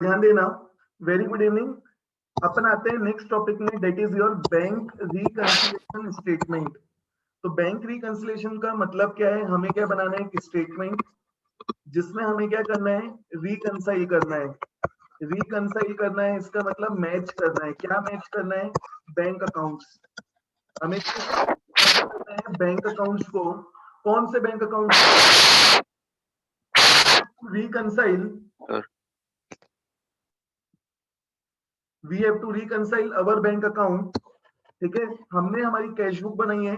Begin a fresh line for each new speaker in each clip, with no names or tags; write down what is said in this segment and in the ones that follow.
ध्यान देना। Very good evening. अपन आते हैं नेक्स्ट टॉपिक में, that is your bank reconciliation statement. तो बैंक रिकंसिलिएशन का मतलब क्या है? हमें क्या बनाना है? एक स्टेटमेंट जिसमें हमें क्या करना है? रिकंसाइल करना है। रिकंसाइल करना है इसका मतलब मैच करना है। क्या मैच करना है? Bank accounts. हमें करना है बैंक अकाउंट्स को। कौन से bank account reconcile? We have to reconcile our bank account. ठीक है, हमने हमारी कैश बुक बनाई है।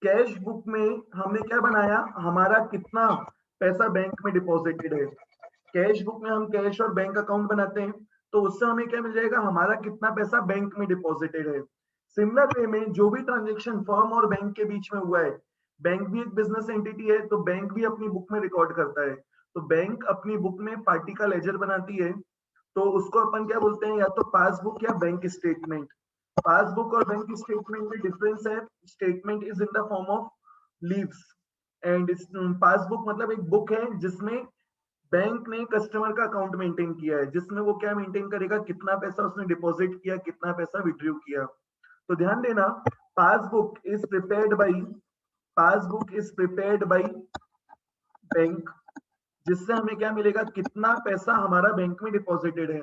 कैश बुक में हमने क्या बनाया? हमारा कितना पैसा बैंक में डिपॉजिटेड है। कैश बुक में हम कैश और बैंक अकाउंट बनाते हैं, तो उससे हमें क्या मिल जाएगा? हमारा कितना पैसा बैंक में डिपॉजिटेड है। सिमिलर वे में जो भी ट्रांजेक्शन फर्म और बैंक के बीच में हुआ है, बैंक भी एक बिजनेस एंटिटी है, तो बैंक भी अपनी बुक में रिकॉर्ड करता है। तो बैंक अपनी बुक में पार्टी का लेजर बनाती है, तो उसको अपन क्या बोलते हैं? या तो पासबुक या बैंक स्टेटमेंट। पासबुक और बैंक स्टेटमेंट में डिफरेंस है। Statement is in the form of leaves and passbook मतलब एक बुक है जिसमें बैंक ने कस्टमर का अकाउंट मेंटेन किया है, जिसमें वो क्या मेंटेन करेगा? कितना पैसा उसने डिपॉजिट किया, कितना पैसा विड्रॉ किया। तो ध्यान देना, passbook is prepared by passbook is prepared by bank, जिससे हमें क्या मिलेगा? कितना पैसा हमारा बैंक में डिपॉजिटेड है।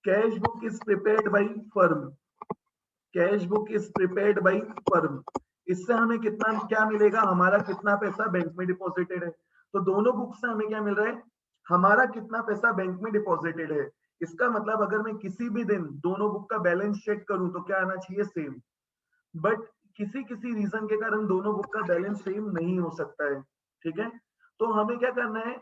Cash book is prepared by firm. Cash book is prepared by firm, इससे हमें कितना क्या मिलेगा? हमारा कितना पैसा बैंक में डिपॉजिटेड है। तो दोनों बुक से हमें क्या मिल रहा है? हमारा कितना पैसा बैंक में डिपॉजिटेड है। इसका मतलब अगर मैं किसी भी दिन दोनों बुक का बैलेंस चेक करूं तो क्या आना चाहिए? सेम। बट किसी किसी रीजन के कारण दोनों बुक का बैलेंस सेम नहीं हो सकता है। ठीक है, तो हमें क्या करना है?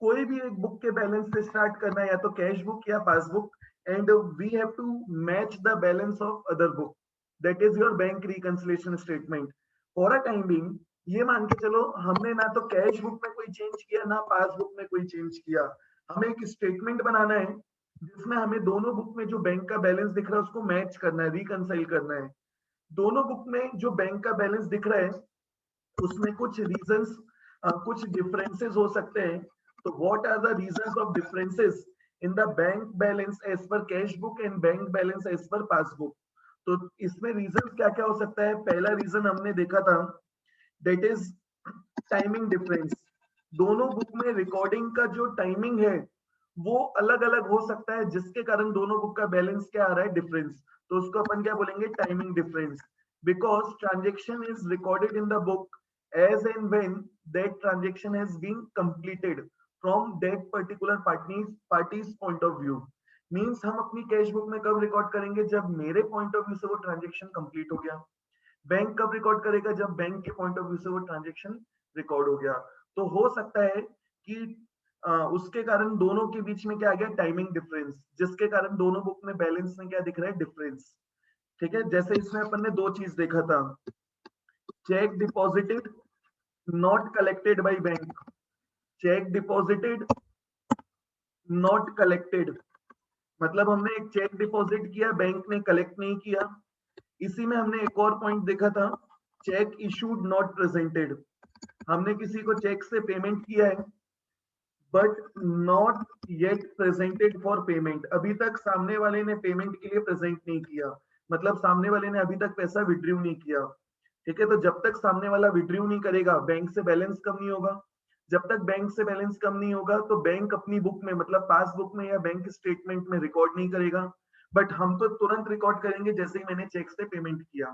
कोई भी एक बुक के बैलेंस से स्टार्ट करना है, या तो कैश बुक या passbook, and we have to match the balance of other book. That is your bank reconciliation statement. For a time being ये मान के चलो, हमने ना तो कैश बुक में कोई चेंज किया ना पासबुक में कोई चेंज किया। हमें एक स्टेटमेंट बनाना है जिसमें हमें दोनों बुक में जो बैंक का बैलेंस दिख रहा है उसको मैच करना है, रिकंसाइल करना है। दोनों बुक में जो बैंक का बैलेंस दिख रहा है उसमें कुछ रीजंस, कुछ डिफरेंसेस हो सकते हैं। तो what are the reasons of differences in the bank balance as per cash book and bank balance as per passbook? तो इसमें रीजंस क्या क्या हो सकता है? पहला रीजन हमने देखा था, दैट इज टाइमिंग डिफरेंस। दोनों बुक में रिकॉर्डिंग का जो टाइमिंग है वो अलग अलग हो सकता है, जिसके कारण दोनों बुक का बैलेंस क्या आ रहा है? डिफरेंस। तो उसको अपन क्या बोलेंगे? Timing difference. Because transaction is recorded in the book as and when that transaction has been completed from that particular party's point of view। Means हम अपनी कैश बुक में कब रिकॉर्ड करेंगे? जब मेरे पॉइंट ऑफ व्यू से वो transaction complete हो गया। बैंक कब रिकॉर्ड करेगा? जब बैंक के पॉइंट ऑफ व्यू से वो ट्रांजेक्शन रिकॉर्ड हो गया। तो हो सकता है कि उसके कारण दोनों के बीच में क्या आ गया? टाइमिंग डिफरेंस, जिसके कारण दोनों बुक में बैलेंस में क्या दिख रहा है? डिफरेंस। ठीक है, जैसे इसमें अपन ने दो चीज देखा था, check deposited not collected by bank. Check deposited not collected मतलब हमने एक चेक डिपॉजिट किया, बैंक ने कलेक्ट नहीं किया। इसी में हमने एक और पॉइंट देखा था, चेक इशूड नॉट प्रेजेंटेड। हमने किसी को चेक से पेमेंट किया है but not yet presented for payment. अभी तक सामने वाले ने पेमेंट के लिए प्रेजेंट नहीं किया, मतलब सामने वाले ने अभी तक पैसा विड्रॉ नहीं किया। ठीक है, तो जब तक सामने वाला विड्रॉ नहीं करेगा बैंक से बैलेंस कम नहीं होगा। जब तक बैंक से बैलेंस कम नहीं होगा तो बैंक अपनी बुक में मतलब पासबुक में या बैंक स्टेटमेंट में रिकॉर्ड नहीं करेगा। बट हम तो तुरंत रिकॉर्ड करेंगे जैसे ही मैंने चेक से पेमेंट किया।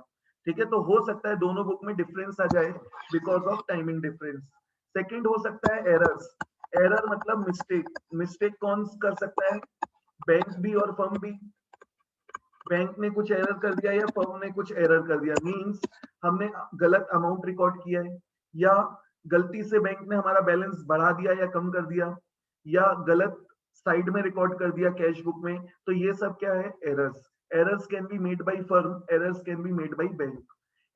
ठीक है, तो हो सकता है दोनों बुक में डिफरेंस आ जाए because of timing difference. Second हो सकता है एरर्स। एरर मतलब मिस्टेक। मिस्टेक कौन कर सकता है? बैंक भी और फर्म भी। बैंक ने कुछ एरर कर दिया या फर्म ने कुछ एरर कर दिया, मींस हमने गलत अमाउंट रिकॉर्ड किया है, या गलती से बैंक ने हमारा बैलेंस बढ़ा दिया या कम कर दिया, या गलत साइड में रिकॉर्ड कर दिया कैश बुक में। तो ये सब क्या है? Errors. Errors can be made by firm, errors can be made by bank.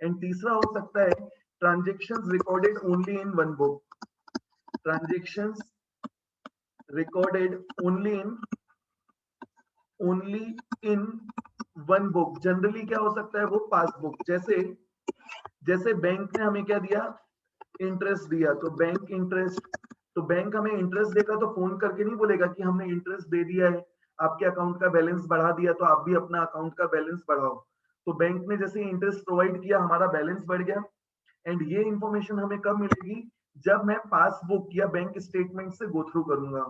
And तीसरा हो सकता है transactions recorded only in one book. Transactions recorded only in one book. Generally क्या हो सकता है? वो पासबुक। जैसे बैंक ने हमें क्या दिया? इंटरेस्ट दिया, तो बैंक इंटरेस्ट। तो बैंक हमें इंटरेस्ट देगा तो फोन करके नहीं बोलेगा कि हमने इंटरेस्ट दे दिया है। आपके अकाउंट का बैलेंस बढ़ा दिया तो आप भी अपना अकाउंट का बैलेंस बढ़ाओ। तो बैंक ने जैसे इंटरेस्ट प्रोवाइड किया, हमारा बैलेंस बढ़ गया। एंड ये इंफॉर्मेशन हमें कब मिलेगी, जब मैं पासबुक या बैंक स्टेटमेंट से गो थ्रू करूंगा।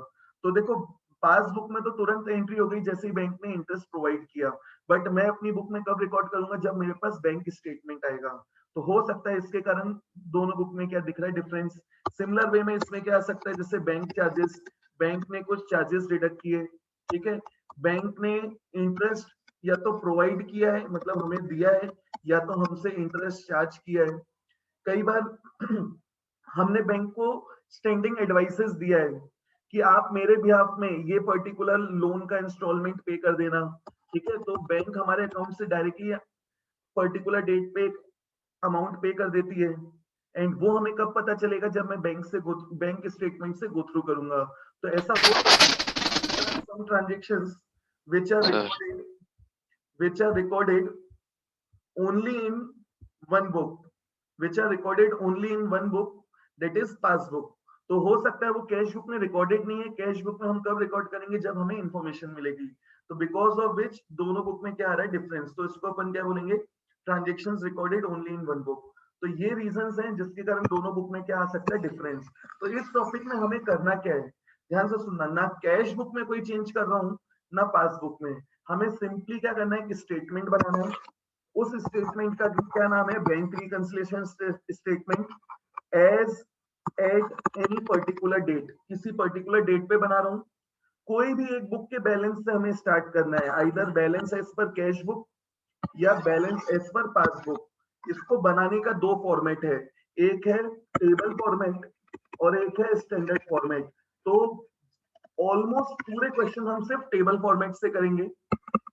तो देखो पासबुक में तो तुरंत एंट्री हो गई जैसे ही बैंक ने इंटरेस्ट प्रोवाइड किया, बट मैं अपनी बुक में कब रिकॉर्ड करूंगा, जब मेरे पास बैंक स्टेटमेंट आएगा। तो हो सकता है इसके कारण दोनों बुक में क्या दिख रहा है डिफरेंस। सिमिलर वे में इसमें क्या आ सकता है, जैसे बैंक चार्जेस, बैंक ने कुछ चार्जेस डिडक्ट किए, ठीक है, बैंक ने इंटरेस्ट या तो प्रोवाइड किया है, मतलब हमें दिया है, या तो हमसे इंटरेस्ट चार्ज किया है। कई बार हमने बैंक को स्टैंडिंग एडवाइसेस दिया है कि आप मेरे बिहाफ में ये पर्टिकुलर लोन का इंस्टॉलमेंट पे कर देना, ठीक है, तो बैंक हमारे अकाउंट से डायरेक्टली पर्टिकुलर डेट पे अमाउंट पे कर देती है। एंड वो हमें कब पता चलेगा, जब मैं बैंक स्टेटमेंट से गो थ्रू करूंगा। तो ऐसा हो some transactions which are
sir
recorded which are recorded only in one book which are recorded only in one book, that is passbook। तो हो सकता है वो कैश बुक में रिकॉर्डेड नहीं है, कैश बुक में हम कब रिकॉर्ड करेंगे, जब हमें इंफॉर्मेशन मिलेगी। तो बिकॉज ऑफ विच दोनों बुक में क्या आ रहा है डिफरेंस, तो इसको अपन क्या बोलेंगे, transactions recorded only in one book. तो ये रीजंस हैं जिसके कारण दोनों बुक में क्या आ सकता है डिफरेंस। तो इस टॉपिक में हमें करना क्या है, ध्यान से सुनना, ना कैश बुक में कोई चेंज कर रहा हूँ ना पासबुक में। हमें सिंपली क्या करना है कि स्टेटमेंट बनाना है। उस स्टेटमेंट का क्या नाम है, bank reconciliation statement, as at any particular date, किसी पर्टिकुलर डेट पे बना रहा हूँ। कोई भी एक बुक के बैलेंस से हमें स्टार्ट करना है, either balance as per cash book या बैलेंस एज पर पासबुक। इसको बनाने का दो फॉर्मेट है, एक है टेबल फॉर्मेट और एक है स्टैंडर्ड फॉर्मेट। तो ऑलमोस्ट पूरे क्वेश्चन हम सिर्फ टेबल फॉर्मेट से करेंगे।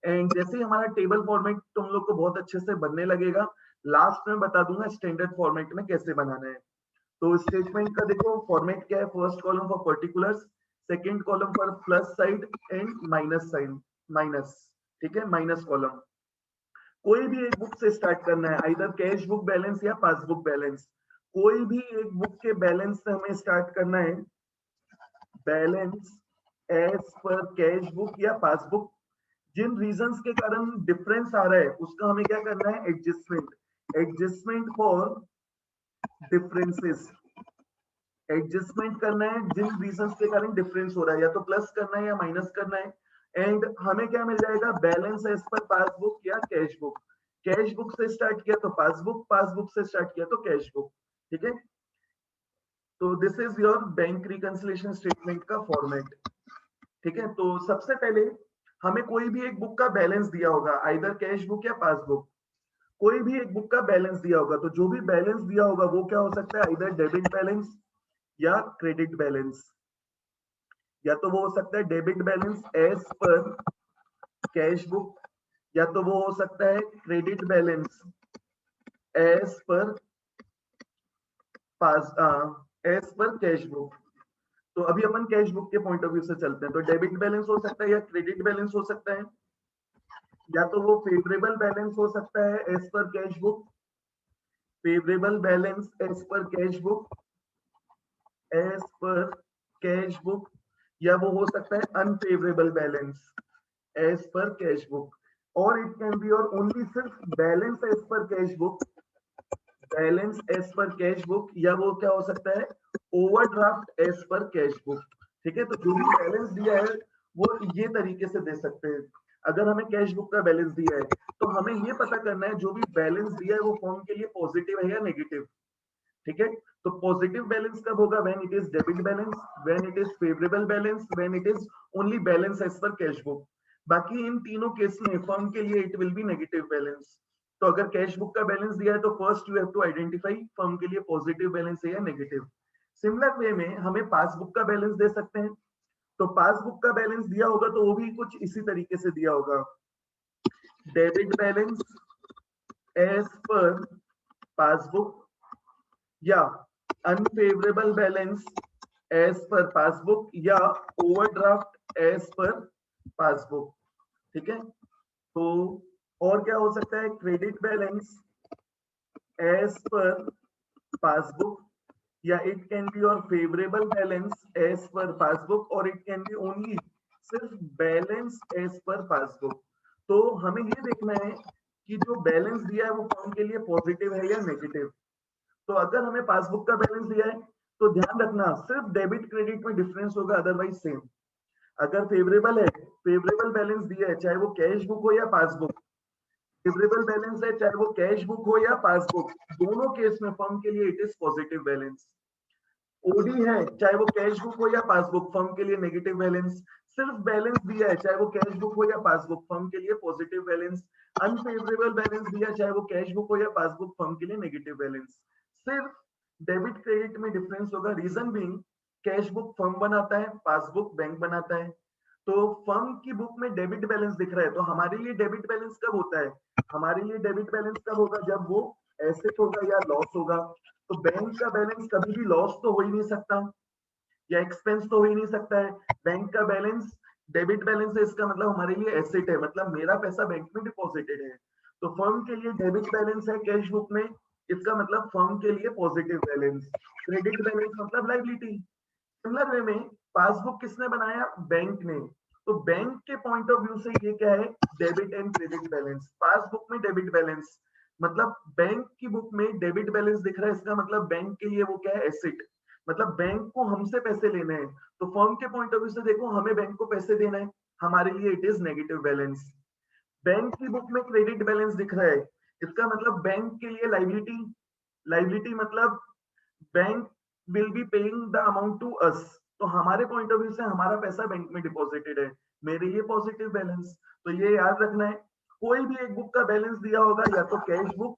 एंड जैसे ही हमारा टेबल फॉर्मेट तुम लोग को बहुत अच्छे से बनने लगेगा, लास्ट में बता दूंगा स्टैंडर्ड फॉर्मेट में कैसे बनाना है। तो स्टेटमेंट का देखो फॉर्मेट क्या है, first column for particulars, second column for plus side and minus sign, minus, ठीक है, माइनस कॉलम। कोई भी एक बुक से स्टार्ट करना है, आइदर कैश बुक बैलेंस या पासबुक बैलेंस। कोई भी एक बुक के बैलेंस से हमें स्टार्ट करना है, balance as per cash book या पासबुक। जिन रीजंस के कारण डिफरेंस आ रहा है उसका हमें क्या करना है, adjustment, adjustment for differences, adjustment करना है जिन रीजंस के कारण डिफरेंस हो रहा है, या तो प्लस करना है या माइनस करना है। एंड हमें क्या मिल जाएगा, बैलेंस एज पर पासबुक या कैश बुक। कैश बुक से स्टार्ट किया तो पासबुक, पासबुक से स्टार्ट किया तो कैश बुक, ठीक है। तो this is your bank reconciliation statement का फॉर्मेट, ठीक है। तो सबसे पहले हमें कोई भी एक बुक का बैलेंस दिया होगा, आइदर कैश बुक या पासबुक, कोई भी एक बुक का बैलेंस दिया होगा। तो जो भी बैलेंस दिया होगा वो क्या हो सकता है, आइदर डेबिट बैलेंस या क्रेडिट बैलेंस। या तो वो हो सकता है debit balance as per cash book, या तो वो हो सकता है क्रेडिट बैलेंस एज पर पास एज पर कैश बुक। तो अभी अपन कैश बुक के पॉइंट ऑफ व्यू से चलते हैं। तो डेबिट बैलेंस हो सकता है या क्रेडिट बैलेंस हो सकता है, या तो वो फेवरेबल बैलेंस हो सकता है as per cash book, favourable balance as per cash book, as per cash book, या वो हो सकता है unfavourable balance as per cash book. और इट कैन बी और ओनली सिर्फ balance as per cash book, balance as per cash book, या वो क्या हो सकता है, overdraft as per cash book, ठीक है। तो जो भी बैलेंस दिया है वो ये तरीके से दे सकते हैं। अगर हमें कैश बुक का बैलेंस दिया है तो हमें ये पता करना है जो भी बैलेंस दिया है वो फॉर्म के लिए पॉजिटिव है या नेगेटिव, ठीक है। तो पॉजिटिव बैलेंस कब होगा, when it is debit balance, when it is favourable balance, when it is only balance as per cash book. बाकी इन तीनों केस में फर्म के लिए it will be negative balance. तो अगर कैश बुक का बैलेंस दिया है तो first you have to identify firm के लिए पॉजिटिव बैलेंस है या नेगेटिव। सिमिलर वे में हमें पासबुक का बैलेंस दे सकते हैं। तो पासबुक का बैलेंस दिया होगा तो वो भी कुछ इसी तरीके से दिया होगा, debit balance as per passbook या unfavourable balance as per passbook या ओवरड्राफ्ट एज पर पासबुक, ठीक है। तो और क्या हो सकता है, credit balance as per passbook, या it can be your favourable balance as per passbook, और इट कैन बी ओनली सिर्फ बैलेंस एज पर पासबुक। तो हमें ये देखना है कि जो बैलेंस दिया है वो फर्म के लिए पॉजिटिव है या नेगेटिव। तो अगर हमें पासबुक का बैलेंस दिया है तो ध्यान रखना सिर्फ डेबिट क्रेडिट में डिफरेंस होगा, अदरवाइज सेम। अगर फेवरेबल है, फेवरेबल बैलेंस दिया है, चाहे वो कैश बुक हो या पासबुक, फेवरेबल बैलेंस है चाहे वो कैश बुक हो या पासबुक, दोनों केस में फर्म के लिए it is positive balance. OD है चाहे वो कैश बुक हो या पासबुक, फर्म के लिए नेगेटिव बैलेंस। सिर्फ बैलेंस दिया है चाहे वो कैश बुक हो या पासबुक, फर्म के लिए पॉजिटिव बैलेंस। अनफेवरेबल बैलेंस दिया चाहे वो कैश बुक हो या पासबुक, फर्म के लिए नेगेटिव बैलेंस। सिर्फ डेबिट क्रेडिट में डिफरेंस होगा, reason being cash book firm बनाता है, पासबुक बैंक बनाता है। तो फर्म की बुक में डेबिट बैलेंस दिख रहा है, तो हमारे लिए डेबिट बैलेंस कब होता है? हमारे लिए डेबिट बैलेंस कब होगा? जब वो एसेट होगा या लॉस होगा। तो बैंक का बैलेंस कभी भी लॉस तो हो ही नहीं सकता या एक्सपेंस तो हो ही नहीं सकता है। बैंक का बैलेंस डेबिट बैलेंस है, इसका मतलब हमारे लिए एसेट है, मतलब मेरा पैसा बैंक में डिपॉजिटेड है। तो फर्म के लिए डेबिट बैलेंस है कैश बुक में, इसका मतलब फर्म के लिए पॉजिटिव बैलेंस। क्रेडिट बैलेंस मतलब लायबिलिटी। सिमिलर वे में पासबुक किसने बनाया? बैंक ने। तो बैंक के पॉइंट ऑफ व्यू से ये क्या है? Debit and credit balance. Passbook में डेबिट बैलेंस मतलब बैंक की बुक में डेबिट बैलेंस दिख रहा है, इसका मतलब बैंक के लिए वो क्या है? एसेट। मतलब बैंक को हमसे पैसे लेने हैं, तो फर्म के पॉइंट ऑफ व्यू से देखो हमें बैंक को पैसे देना है, हमारे लिए it is negative balance. Bank की बुक में क्रेडिट बैलेंस दिख रहा है, इसका मतलब बैंक के लिए लायबिलिटी। लायबिलिटी मतलब bank will be paying the amount to us. तो हमारे पॉइंट ऑफ व्यू से हमारा पैसा बैंक में डिपॉजिटेड है, मेरे लिए पॉजिटिव बैलेंस। तो ये याद रखना है, कोई भी एक बुक का बैलेंस दिया होगा या तो कैश बुक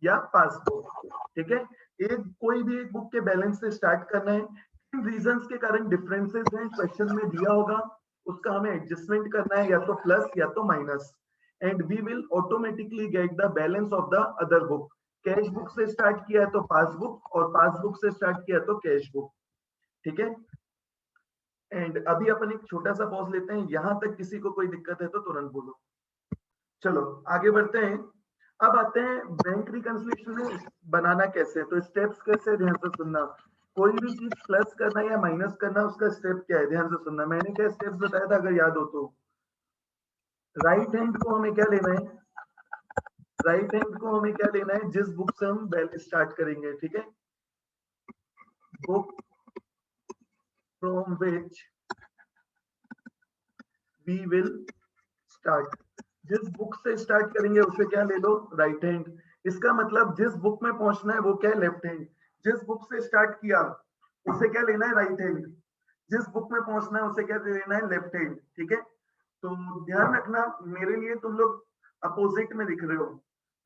या पासबुक, ठीक है। एक कोई भी एक बुक के बैलेंस से स्टार्ट करना है। इन रीजंस के कारण डिफरेंसेस हैं, क्वेश्चन में दिया होगा, उसका हमें एडजस्टमेंट करना है, या तो प्लस या तो minus, and we will automatically get the balance of the other book. Cash book से स्टार्ट किया है तो पासबुक, और पासबुक से स्टार्ट किया है तो कैश बुक, ठीक है। एंड अभी अपन एक छोटा सा पॉज लेते हैं, यहां तक किसी को कोई दिक्कत है तो तुरंत बोलो। चलो आगे बढ़ते हैं। अब आते हैं बैंक रिकंसिलिएशन में बनाना कैसे है। तो स्टेप्स कैसे है, ध्यान से सुनना। कोई भी चीज प्लस करना या माइनस करना, उसका स्टेप क्या है, ध्यान से सुनना। मैंने क्या स्टेप्स बताया था अगर याद हो तो? राइट हैंड को हमें क्या लेना है? राइट हैंड को हमें क्या लेना है? जिस बुक से हम स्टार्ट करेंगे, ठीक है। Book from which we will start. जिस बुक से स्टार्ट करेंगे उसे क्या ले लो? Right hand. इसका मतलब जिस बुक में पहुंचना है वो क्या है? Left hand. जिस बुक से स्टार्ट किया उसे क्या लेना है? Right hand. जिस बुक में पहुंचना है उसे क्या लेना है? लेफ्ट हैंड, ठीक है। तो ध्यान रखना, मेरे लिए तुम लोग अपोजिट में दिख रहे हो।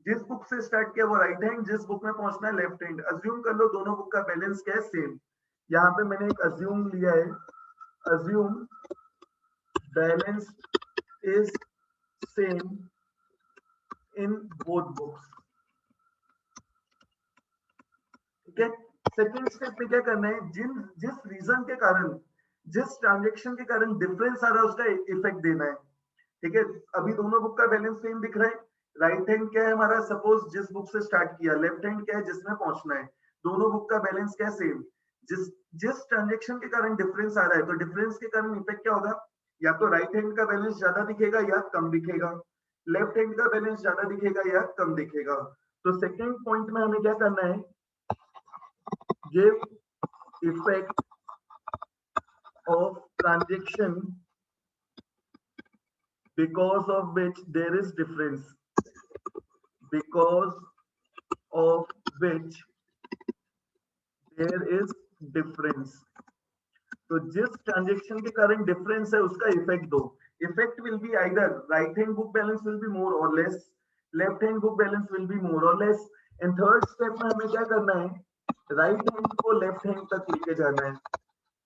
जिस बुक से स्टार्ट किया वो राइट हैंड, जिस बुक में पहुंचना है लेफ्ट हैंड। अज्यूम कर लो दोनों बुक का बैलेंस क्या है? सेम। यहाँ पे मैंने एक अज्यूम लिया है, assume balance is same in both books, ठीक है। सेकंड स्टेप में क्या करना है? जिस रीजन के कारण, जिस ट्रांजेक्शन के कारण डिफरेंस आ रहा है उसका इफेक्ट देना है, ठीक है। अभी दोनों बुक का बैलेंस सेम दिख रहा है। राइट हैंड क्या है हमारा? सपोज जिस बुक से स्टार्ट किया। लेफ्ट हैंड क्या है? जिसमें पहुंचना है। दोनों बुक का बैलेंस क्या है? सेम। जिस जिस ट्रांजेक्शन के कारण डिफरेंस आ रहा है, तो डिफरेंस के कारण इफेक्ट क्या होगा? या तो राइट हैंड का बैलेंस ज्यादा दिखेगा या कम दिखेगा, लेफ्ट हैंड का बैलेंस ज्यादा दिखेगा या कम दिखेगा। तो सेकेंड पॉइंट में हमें क्या करना है? Give effect of transaction because of which there is difference, because of which there is difference। तो जिस ट्रांजेक्शन के कारण डिफरेंस है उसका इफेक्ट दो। Effect will be either right hand book balance will be more or less, left hand book balance will be more or less. And third step में हमें क्या करना है? राइट हैंड को लेफ्ट हैंड तक लेके जाना है,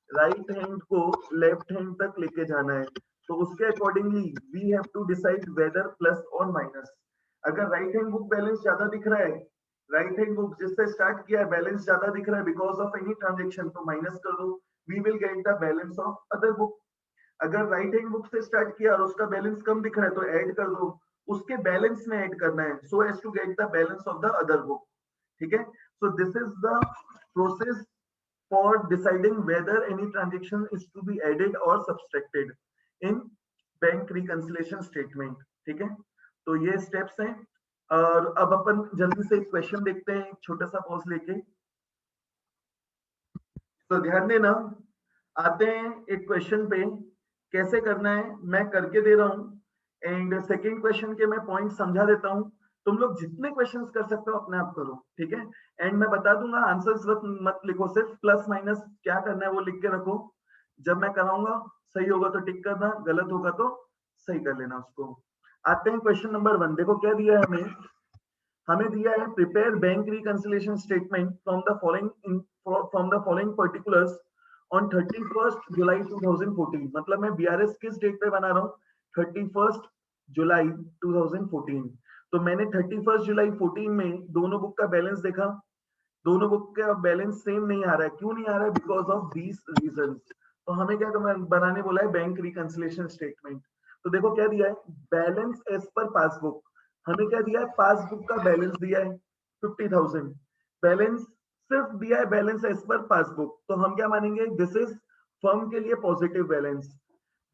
राइट हैंड को लेफ्ट हैंड तक लेके जाना है। तो उसके accordingly we have to decide whether plus और माइनस। अगर राइट हैंड बुक बैलेंस ज्यादा दिख रहा है, राइट हैंड बुक जिससे स्टार्ट किया है बैलेंस ज्यादा दिख रहा है बिकॉज ऑफ एनी ट्रांजेक्शन, तो माइनस कर दो, we will get the balance of other book. अगर राइट हैंड बुक से स्टार्ट किया और उसका बैलेंस कम दिख रहा है तो ऐड कर दो, उसके बैलेंस में ऐड करना है, so as to get the balance of the other book, ठीक है। So this is the process for deciding whether any transaction is to be added or subtracted. In bank reconciliation statement. ठीक है, तो ये steps हैं। और अब अपन जल्दी से एक क्वेश्चन देखते हैं, एक छोटा सा पॉज लेके। तो ध्यान देना, आते हैं एक क्वेश्चन पे, कैसे करना है मैं करके दे रहा हूँ। एंड सेकंड क्वेश्चन के मैं पॉइंट समझा देता हूँ। तुम लोग जितने क्वेश्चंस कर सकते हो अपने आप करो, ठीक है। एंड मैं बता दूंगा, आंसर्स मत लिखो, सिर्फ प्लस माइनस क्या करना है वो लिख के रखो। जब मैं कराऊंगा सही होगा तो टिक करना, गलत होगा तो सही कर लेना उसको। आते हैं क्वेश्चन नंबर 1। देखो क्या दिया है हमें। हमें दिया है prepare bank reconciliation statement from the following particulars on 31 जुलाई 2014। मतलब मैं बीआरएस किस डेट पे बना रहा हूँ, 31 जुलाई 2014। तो मैंने 31 जुलाई 14 में दोनों बुक का बैलेंस देखा, दोनों बुक का बैलेंस सेम नहीं आ रहा है। क्यों नहीं आ रहा है? Because of these reason. तो हमें क्या बनाने बोला है, बैंक रिकंसिलिएशन स्टेटमेंट। तो देखो क्या दिया है, बैलेंस एज पर पासबुक। हमें क्या दिया है, पासबुक का बैलेंस दिया है 50,000। बैलेंस सिर्फ दिया है, बैलेंस एज पर पासबुक। तो हम क्या मानेंगे, दिस इज फर्म के लिए positive balance.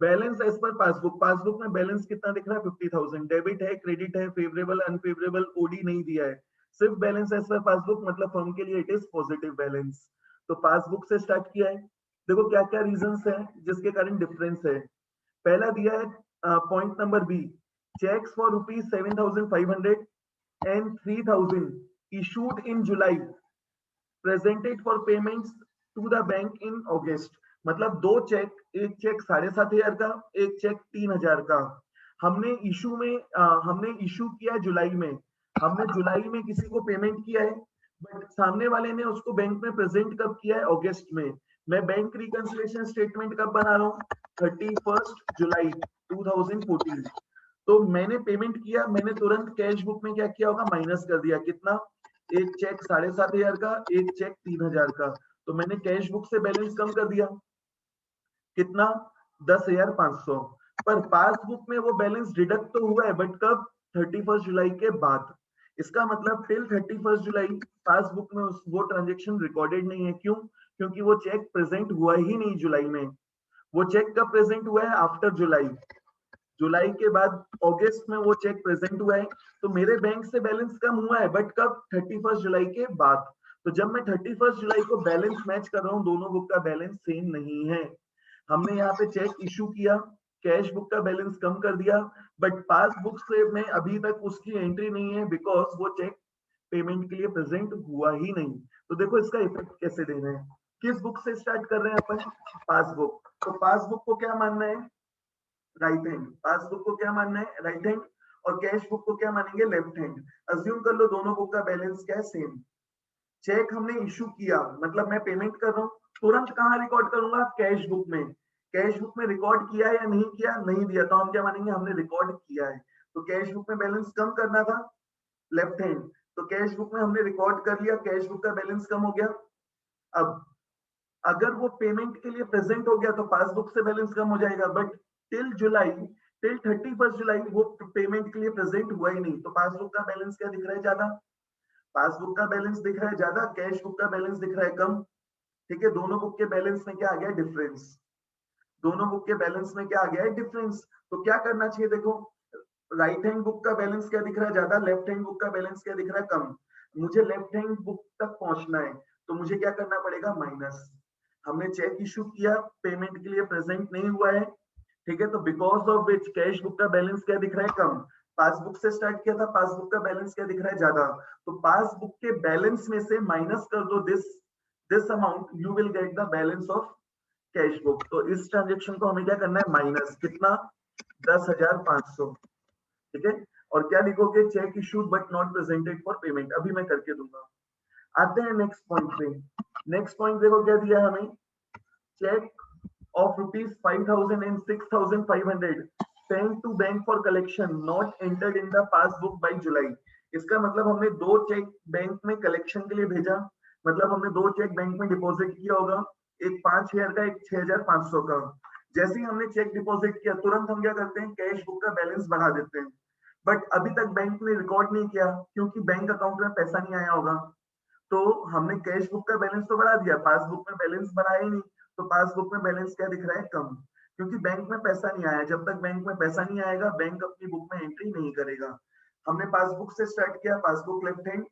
Balance as per passbook, passbook में बैलेंस कितना दिख रहा है, 50,000। डेबिट है, क्रेडिट है, फेवरेबल अनफेवरेबल, ओडी नहीं दिया है, सिर्फ बैलेंस एज पर पासबुक, मतलब फर्म के लिए इट इज पॉजिटिव बैलेंस। तो पासबुक से स्टार्ट किया है। देखो क्या क्या रीजंस है जिसके कारण डिफरेंस है। पहला दिया है point number B, cheques for ₹7,500 and 3,000 issued in July presented for payments to the bank in August। मतलब दो चेक, एक चेक 7,500 का, एक चेक 3,000 का। हमने इशू किया जुलाई में, हमने जुलाई में किसी को पेमेंट किया है, बट सामने वाले ने उसको बैंक में प्रेजेंट कब किया है, अगस्त में। मैं बैंक रिकंसिलिएशन स्टेटमेंट कब बना रहा हूँ, 31 जुलाई 2014। तो मैंने पेमेंट किया, मैंने तुरंत कैश बुक में क्या किया होगा, माइनस कर दिया। कितना, एक चेक 7,500 का, एक चेक 3,000 का। तो मैंने कैश बुक से बैलेंस कम कर दिया, कितना, 10,500। पर पासबुक में वो बैलेंस डिडक्ट तो हुआ है, बट कब, 31 जुलाई के बाद। इसका मतलब टिल 31 जुलाई पासबुक में वो ट्रांजेक्शन रिकॉर्डेड नहीं है। क्यों? क्योंकि वो चेक प्रेजेंट हुआ ही नहीं जुलाई में। वो चेक कब प्रेजेंट हुआ है, आफ्टर जुलाई। जुलाई के बाद अगस्त में वो चेक प्रेजेंट हुआ है। तो मेरे बैंक से बैलेंस कम हुआ है, बट कब, 31 जुलाई के बाद। तो जब मैं 31 जुलाई को बैलेंस मैच कर रहा हूँ, दोनों बुक का बैलेंस सेम नहीं है। हमने यहाँ पे चेक इशू किया, कैश बुक का बैलेंस कम कर दिया, बट पासबुक से में अभी तक उसकी एंट्री नहीं है, बिकॉज वो चेक पेमेंट के लिए प्रेजेंट हुआ ही नहीं। तो देखो इसका इफेक्ट कैसे देना है। किस बुक से स्टार्ट कर रहे हैं अपन, पासबुक। तो पासबुक को क्या मानना है, राइट हैंड। पासबुक को क्या मानना है, राइट हैंड। और कैश बुक को क्या मानेंगे, लेफ्ट हैंड। अज्यूम कर लो दोनों बुक का बैलेंस क्या है, सेम। चेक हमने इशू किया, मतलब मैं पेमेंट कर रहा हूँ, तुरंत कहाँ रिकॉर्ड करूंगा, कैश बुक में। कैश बुक में रिकॉर्ड किया या नहीं किया, नहीं दिया, तो हम क्या मानेंगे, हमने रिकॉर्ड किया है। तो कैश बुक में बैलेंस कम करना था, लेफ्ट हैंड। तो कैश बुक में हमने रिकॉर्ड कर लिया, कैश बुक का बैलेंस कम हो गया। अब अगर वो पेमेंट के लिए प्रेजेंट हो गया तो पासबुक से बैलेंस कम हो जाएगा, बट टिल जुलाई, टिल 31 जुलाई वो पेमेंट के लिए प्रेजेंट हुआ ही नहीं। तो पासबुक का बैलेंस क्या दिख रहा है, ज्यादा। पासबुक का बैलेंस दिख रहा है ज्यादा, कैश बुक का बैलेंस दिख रहा है कम। ठीक है, दोनों बुक के बैलेंस में क्या आ गया, डिफरेंस। दोनों बुक के बैलेंस में क्या आ गया है, डिफरेंस। तो क्या करना चाहिए, देखो, राइट हैंड बुक का बैलेंस क्या दिख रहा है, ज्यादा। लेफ्ट हैंड बुक का बैलेंस क्या दिख रहा है, कम। मुझे लेफ्ट हैंड बुक तक पहुंचना है, तो मुझे क्या करना पड़ेगा, माइनस। हमने चेक इशू किया, पेमेंट के लिए प्रेजेंट नहीं हुआ है, ठीक है। तो because of which cash book का बैलेंस क्या दिख रहा है, कम। पासबुक से स्टार्ट किया था, पासबुक का बैलेंस क्या दिख रहा है, ज्यादा। तो पासबुक के बैलेंस में से माइनस कर दो this amount, you will get the balance of cash book. तो इस ट्रांजेक्शन को हमें क्या करना है, माइनस कितना, 10,500। ठीक है। और क्या लिखोगे, check issued but not presented for payment. अभी मैं करके दूंगा। आते हैं नेक्स्ट पॉइंट पे। नेक्स्ट पॉइंट देखो क्या दिया है हमें, check of rupees 5,000 and 6,500 sent to bank for collection not entered in the passbook by July। इसका मतलब हमने दो चेक बैंक में कलेक्शन के लिए भेजा, मतलब हमने दो चेक बैंक में डिपॉजिट किया होगा, एक 5,000 का, एक 6,500 का। जैसे ही हमने चेक डिपॉजिट किया, तुरंत हम क्या करते हैं, कैश बुक का बैलेंस बढ़ा देते हैं। बट अभी तक बैंक ने रिकॉर्ड नहीं किया, क्योंकि बैंक अकाउंट में पैसा नहीं आया होगा। तो हमने कैश बुक का बैलेंस तो बढ़ा दिया, पासबुक में बैलेंस बढ़ाया ही नहीं। तो पासबुक में बैलेंस क्या दिख रहा है, कम। क्योंकि बैंक में पैसा नहीं आया। जब तक बैंक में पैसा नहीं आएगा बैंक अपनी बुक में एंट्री नहीं करेगा। हमने पासबुक से स्टार्ट किया, passbook left hand,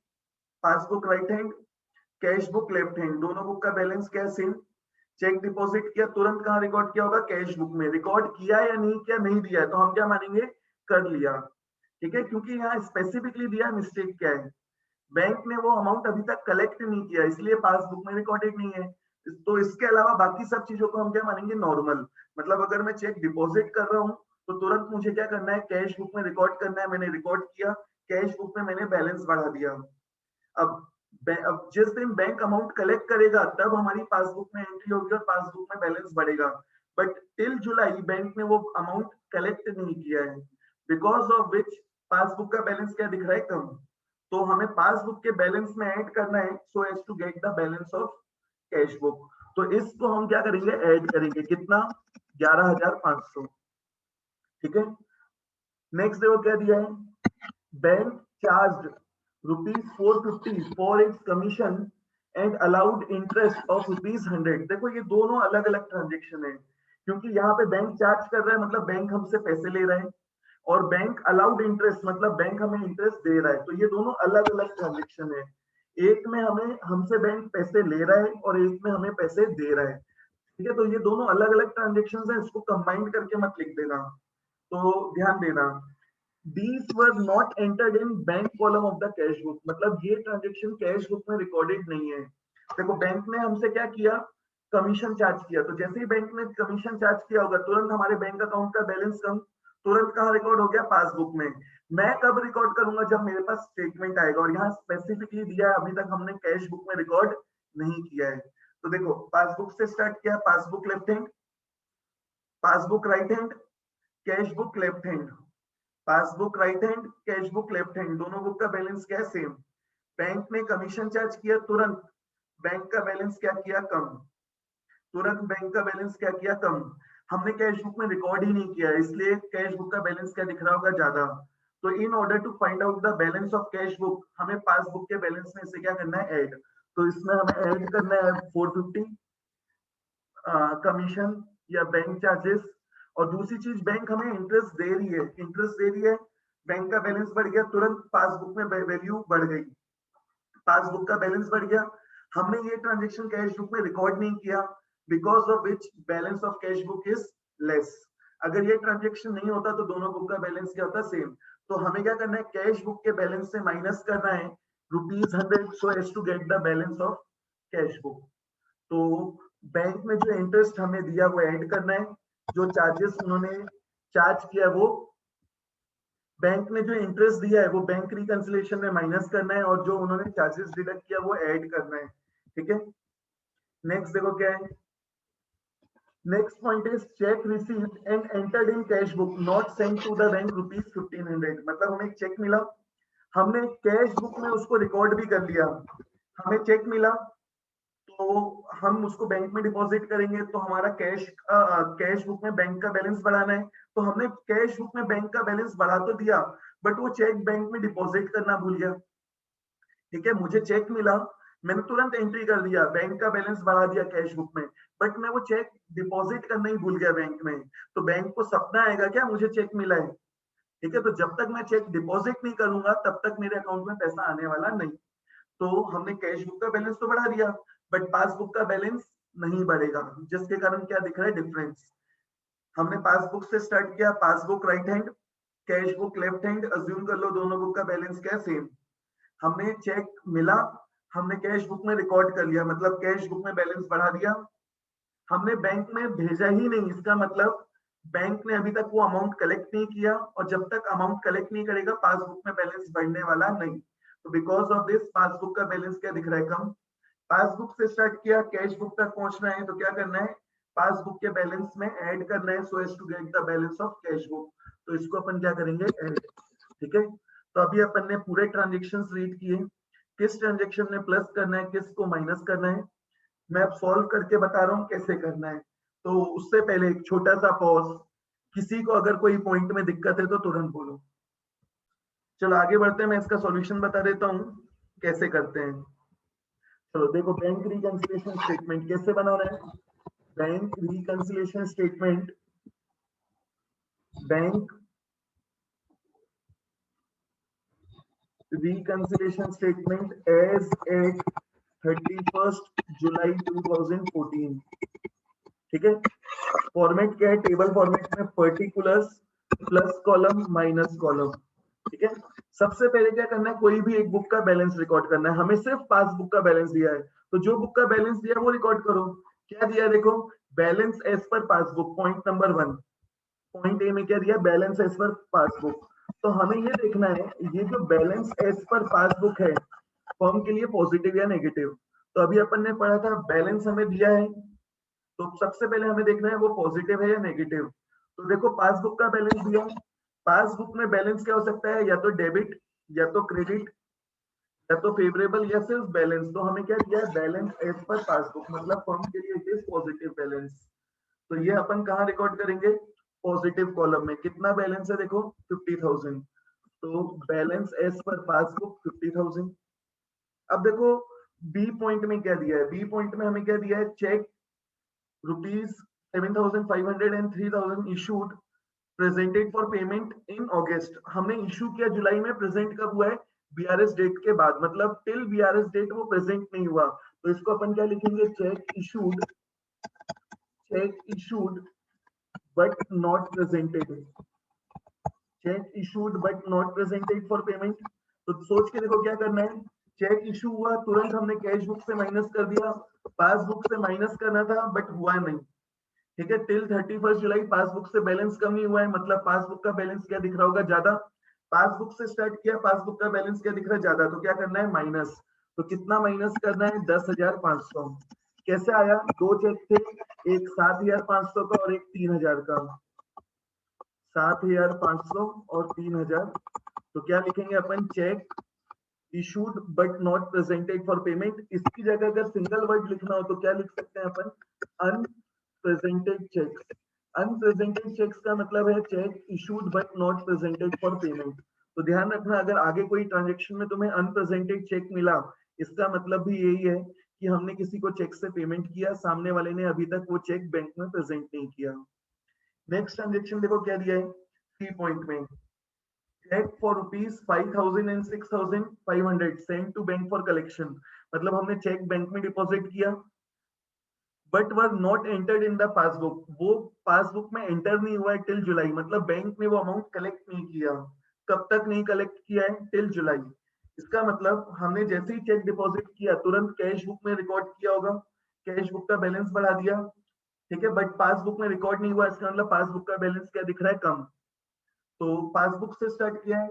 passbook right hand, cash book left hand, दोनों बुक का बैलेंस क्या है, सेम। चेक डिपॉजिट किया, तुरंत कहाँ रिकॉर्ड किया होगा, कैश बुक में। रिकॉर्ड किया या नहीं किया, नहीं दिया है, तो हम क्या मानेंगे, कर लिया। ठीक है, क्योंकि यहाँ स्पेसिफिकली दिया मिस्टेक क्या है, बैंक ने वो अमाउंट अभी तक कलेक्ट नहीं किया, इसलिए पासबुक में रिकॉर्डेड नहीं है। तो इसके अलावा बाकी सब चीजों को हम क्या मानेंगे, नॉर्मल। मतलब अगर मैं चेक डिपॉजिट कर रहा हूँ तो तुरंत मुझे क्या करना है, कैश बुक में रिकॉर्ड करना है। मैंने रिकॉर्ड किया, कैश बुक में मैंने बैलेंस बढ़ा दिया। अब जिस दिन बैंक अमाउंट कलेक्ट करेगा तब हमारी पासबुक में एंट्री होगी और पासबुक में बैलेंस बढ़ेगा। बट टिल जुलाई बैंक ने वो अमाउंट कलेक्ट नहीं किया है, बिकॉज ऑफ विच पासबुक का बैलेंस क्या दिख रहा है, कम। तो हमें पासबुक के बैलेंस में ऐड करना है, so as to get the balance of cash book. तो इसको हम क्या करेंगे, ऐड करेंगे, कितना, 11,500। ठीक है, नेक्स्ट देखो क्या दिया है, bank charge ₹450 for its commission and allowed interest of ₹100। देखो ये दोनों अलग अलग ट्रांजेक्शन है, क्योंकि यहाँ पे बैंक चार्ज कर रहा है मतलब बैंक हमसे पैसे ले रहा है, और बैंक अलाउड इंटरेस्ट मतलब बैंक हमें इंटरेस्ट दे रहा है। तो ये दोनों अलग अलग ट्रांजेक्शन है, एक में हमें हमसे बैंक पैसे ले रहा है और एक में हमें पैसे दे रहा है। ठीक है, तो ये दोनों अलग अलग ट्रांजेक्शन है, इसको कंबाइन करके मत लिख देना, तो ध्यान देना। These were not entered in bank column of the cash book, मतलब ये ट्रांजेक्शन कैश बुक में रिकॉर्डेड नहीं है। देखो बैंक ने हमसे क्या किया, कमीशन चार्ज किया, तो जैसे ही बैंक ने कमीशन चार्ज किया होगा तुरंत हमारे बैंक अकाउंट का बैलेंस कम, तुरंत कहाँ रिकॉर्ड हो गया, पासबुक में। मैं कब रिकॉर्ड करूंगा, जब मेरे पास स्टेटमेंट आएगा, और यहाँ स्पेसिफिकली दिया है, अभी तक हमने कैश बुक में रिकॉर्ड नहीं किया है। तो देखो पासबुक से स्टार्ट किया, passbook left hand, passbook right hand, cash book left hand, passbook right hand, cash book left hand, दोनों बुक का बैलेंस क्या है, सेम। बैंक ने कमीशन चार्ज किया, तुरंत बैंक का बैलेंस क्या किया, कम, तुरंत बैंक का बैलेंस क्या किया, कम। हमने कैश बुक में रिकॉर्ड ही नहीं किया, इसलिए कैश बुक का बैलेंस क्या दिख रहा होगा, ज्यादा। तो in order to find out the balance of cash book हमें पासबुक के बैलेंस में से क्या करना है, ऐड। तो इसमें हमें ऐड करना है 450 कमीशन या बैंक चार्जेस। और दूसरी चीज, बैंक हमें इंटरेस्ट दे रही है, इंटरेस्ट दे रही है, बैंक का बैलेंस बढ़ गया, तुरंत पासबुक में वैल्यू बढ़ गई, पासबुक का बैलेंस बढ़ गया। हमने ये ट्रांजेक्शन कैश बुक में रिकॉर्ड नहीं किया, because of which balance of cash book is less. अगर ये ट्रांजेक्शन नहीं होता तो दोनों बुक का बैलेंस क्या होता, सेम। तो हमें क्या करना है, कैश बुक के बैलेंस से माइनस करना है ₹100 so as to get the balance of cash book. तो बैंक में जो इंटरेस्ट हमें दिया वो ऐड करना है, जो चार्जेस उन्होंने चार्ज किया वो, बैंक ने जो इंटरेस्ट दिया है वो बैंक रिकंसिलिएशन में माइनस करना है, और जो उन्होंने चार्जेस डिडक्ट किया वो ऐड करना है। ठीक है, नेक्स्ट देखो क्या है, next point is cheque received and entered in cash book not sent to the bank ₹1500। मतलब हमें एक चेक मिला, हमने कैश बुक में उसको रिकॉर्ड भी कर लिया, हमें चेक मिला तो हम उसको बैंक में डिपॉजिट करेंगे, तो हमारा कैश बुक में बैंक का बैलेंस बढ़ाना है। तो हमने कैश बुक में बैंक का बैलेंस बढ़ा तो दिया, बट वो चेक बैंक में डिपॉजिट करना भूल गया। ठीक है, मुझे चेक मिला, मैंने तुरंत एंट्री कर दिया, बैंक का बैलेंस बढ़ा दिया कैश बुक में, बट मैं वो चेक डिपॉजिट करना ही भूल गया बैंक में। तो बैंक को सपना आएगा क्या, मुझे चेक मिला है। ठीक है, तो जब तक मैं चेक डिपॉजिट नहीं करूंगा तब तक मेरे अकाउंट में पैसा आने वाला नहीं। तो हमने कैश बुक का बैलेंस तो बढ़ा दिया, बट पासबुक का बैलेंस नहीं बढ़ेगा, जिसके कारण क्या दिख रहा है, डिफरेंस। हमने पासबुक से स्टार्ट किया, passbook right hand, cash book left hand, assume कर लो दोनों बुक का बैलेंस क्या है, सेम। हमने चेक मिला, हमने कैश बुक में रिकॉर्ड कर लिया, मतलब कैश बुक में बैलेंस बढ़ा दिया। हमने बैंक में भेजा ही नहीं, इसका मतलब बैंक ने अभी तक वो अमाउंट कलेक्ट नहीं किया, और जब तक अमाउंट कलेक्ट नहीं करेगा पासबुक में बैलेंस बढ़ने वाला नहीं। तो बिकॉज ऑफ दिस पासबुक का बैलेंस क्या दिख रहा है, कम। पासबुक से स्टार्ट किया, कैश बुक तक पहुंचना है, तो क्या करना है, पासबुक के बैलेंस में ऐड करना है, so as to get the balance of cash book. तो इसको अपन क्या करेंगे, ऐड। ठीक है, तो अभी अपन ने पूरे ट्रांजेक्शन रीड किए, किस ट्रांजेक्शन में प्लस करना है, किस को माइनस करना है, मैं अब सॉल्व करके बता रहा हूँ कैसे करना है। तो उससे पहले एक छोटा सा पॉज, किसी को अगर कोई पॉइंट में दिक्कत है तो तुरंत बोलो। चलो आगे बढ़ते हैं, मैं इसका सॉल्यूशन बता देता हूँ कैसे करते हैं। चलो देखो, बैंक रिकंसिलिएशन स्टेटमेंट कैसे बनाना है। Bank reconciliation statement bank reconciliation statement as at 31st जुलाई 2014। ठीक है, फॉर्मेट क्या है, टेबल फॉर्मेट में particulars plus column minus column. ठीक है, सबसे पहले क्या करना है, कोई भी एक बुक का बैलेंस रिकॉर्ड करना है। हमें सिर्फ पासबुक का बैलेंस दिया है, तो जो बुक का बैलेंस दिया है वो रिकॉर्ड करो। क्या दिया है देखो, balance as per passbook, point number 1। Point A में क्या दिया, बैलेंस एज पर पासबुक। तो हमें ये देखना है, ये जो बैलेंस एज पर पासबुक है फर्म के लिए पॉजिटिव या नेगेटिव। तो अभी अपन ने पढ़ा था बैलेंस हमें दिया है, तो सबसे पहले हमें देखना है वो पॉजिटिव है या नेगेटिव। तो देखो पासबुक का बैलेंस दिया है, पासबुक में बैलेंस क्या हो सकता है, या तो डेबिट या तो क्रेडिट या तो फेवरेबल या सिर्फ बैलेंस। तो हमें क्या दिया है, बैलेंस एज पर पासबुक, मतलब फर्म के लिए इट इज पॉजिटिव बैलेंस। तो ये अपन कहाँ रिकॉर्ड करेंगे, पॉजिटिव कॉलम में। कितना बैलेंस है देखो, 50,000। तो बैलेंस एज पर पासबुक 50,000। अब देखो बी पॉइंट में क्या दिया है, बी पॉइंट में हमें क्या दिया है, cheque rupees 7,500 and 3,000 issued presented for payment in August. हमने इशू किया जुलाई में, प्रेजेंट कब हुआ है, बीआरएस डेट के बाद, मतलब टिल बीआरएस डेट वो प्रेजेंट नहीं हुआ। तो इसको अपन क्या लिखेंगे, check issued but not presented, check issued but not presented for payment. तो सोच के देखो क्या करना है, चेक इशू हुआ, तुरंत हमने कैश बुक से माइनस कर दिया, पासबुक से माइनस करना था बट हुआ नहीं। ठीक है, टिल 31st जुलाई पासबुक से बैलेंस कम नहीं हुआ है, मतलब पासबुक का बैलेंस क्या दिख रहा होगा, ज्यादा। पासबुक से स्टार्ट किया, पासबुक का बैलेंस क्या दिख रहा है, ज्यादा। तो क्या करना है, माइनस। तो कितना माइनस करना है, 10,500। कैसे आया, दो चेक थे, एक 7,500 का और एक 3,000 का। 7,500 और 3,000। तो क्या लिखेंगे अपन, cheque issued but not presented for payment. इसकी जगह अगर सिंगल वर्ड लिखना हो तो क्या लिख सकते हैं अपन, अनप्रेजेंटेड चेक्स। अनप्रेजेंटेड चेक्स का मतलब है check issued but not presented for payment. तो ध्यान रखना, अगर आगे कोई ट्रांजेक्शन में तुम्हें अनप्रेजेंटेड चेक मिला, इसका मतलब भी यही है कि हमने किसी को चेक से पेमेंट किया, सामने वाले ने अभी तक वो चेक बैंक में प्रेजेंट नहीं किया। नेक्स्ट ट्रांजेक्शन देखो क्या दिया है, 3 पॉइंट में, cheque for rupees 5,000 and 6,500 send to bank for collection. मतलब हमने चेक बैंक में डिपॉजिट किया but were not entered in the passbook, वो पासबुक में एंटर नहीं हुआ है टिल जुलाई, मतलब बैंक ने वो अमाउंट कलेक्ट नहीं किया। कब तक नहीं कलेक्ट किया है, टिल जुलाई। इसका मतलब हमने जैसे ही चेक डिपॉजिट किया तुरंत कैश बुक में रिकॉर्ड किया होगा, कैश बुक का बैलेंस बढ़ा दिया। ठीक है, बट पासबुक में रिकॉर्ड नहीं हुआ, इसका मतलब पासबुक का बैलेंस क्या दिख रहा है, कम। तो पासबुक से स्टार्ट किया है,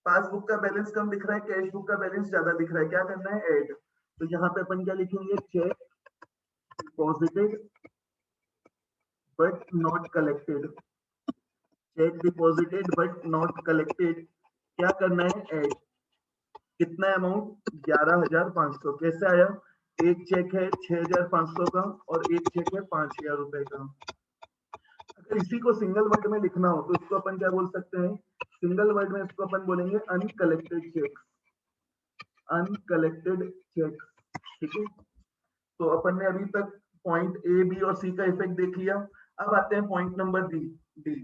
पासबुक का बैलेंस कम दिख रहा है, कैश बुक का बैलेंस ज्यादा दिख रहा है, क्या करना है, ऐड। तो यहाँ पे अपन क्या लिखेंगे, check deposited but not collected, check deposited but not collected. क्या करना है, ऐड। कितना अमाउंट, 11,500। कैसे आया, एक चेक है 6,500 का और एक चेक है 5,000 रुपए का। अगर इसी को सिंगल वर्ड में लिखना हो तो इसको अपन क्या बोल सकते हैं, सिंगल वर्ड में इसको अपन बोलेंगे अनकलेक्टेड चेक, अनकलेक्टेड चेक। ठीक है, तो अपन ने अभी तक पॉइंट ए बी और सी का इफेक्ट देख लिया। अब आते हैं पॉइंट नंबर डी। डी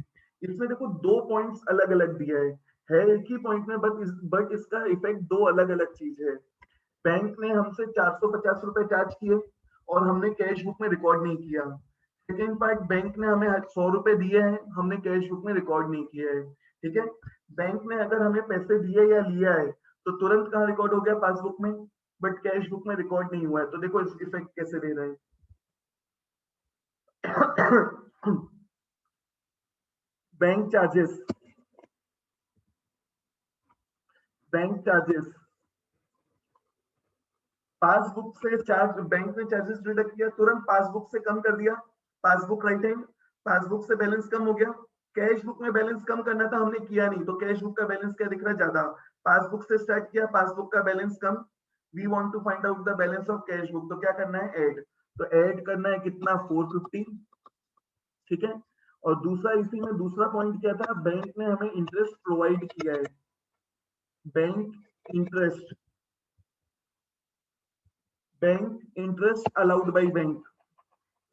इसमें देखो दो पॉइंट्स अलग अलग दिया है एक ही पॉइंट में, बट इसका इफेक्ट दो अलग अलग चीज है। बैंक ने हमसे 450 रुपए चार्ज किए और हमने कैश बुक में रिकॉर्ड नहीं किया। सेकेंड पार्ट, बैंक ने हमें 100 रुपए दिए हैं, हमने कैश बुक में रिकॉर्ड नहीं किया है। ठीक है, बैंक ने अगर हमें पैसे दिए या लिया है तो तुरंत कहाँ रिकॉर्ड हो गया, पासबुक में, बट कैश बुक में रिकॉर्ड नहीं हुआ है। तो देखो इस इफेक्ट कैसे दे रहे हैं। Bank charges, bank charges, passbook से चार्ज, बैंक ने चार्जेस डिडक्ट किया, तुरंत पासबुक से कम कर दिया, पासबुक राइट हैंड, पासबुक से बैलेंस कम हो गया। कैश बुक में बैलेंस कम करना था, हमने किया नहीं, तो कैश बुक का बैलेंस क्या दिख रहा है, ज्यादा। पासबुक से स्टार्ट किया, पासबुक का बैलेंस कम, we want to find out the balance of cash book. तो क्या करना है, ऐड। तो ऐड करना है कितना, 450। ठीक है, और दूसरा इसी में दूसरा पॉइंट क्या था, बैंक ने हमें इंटरेस्ट प्रोवाइड किया है, bank interest, bank interest allowed by bank,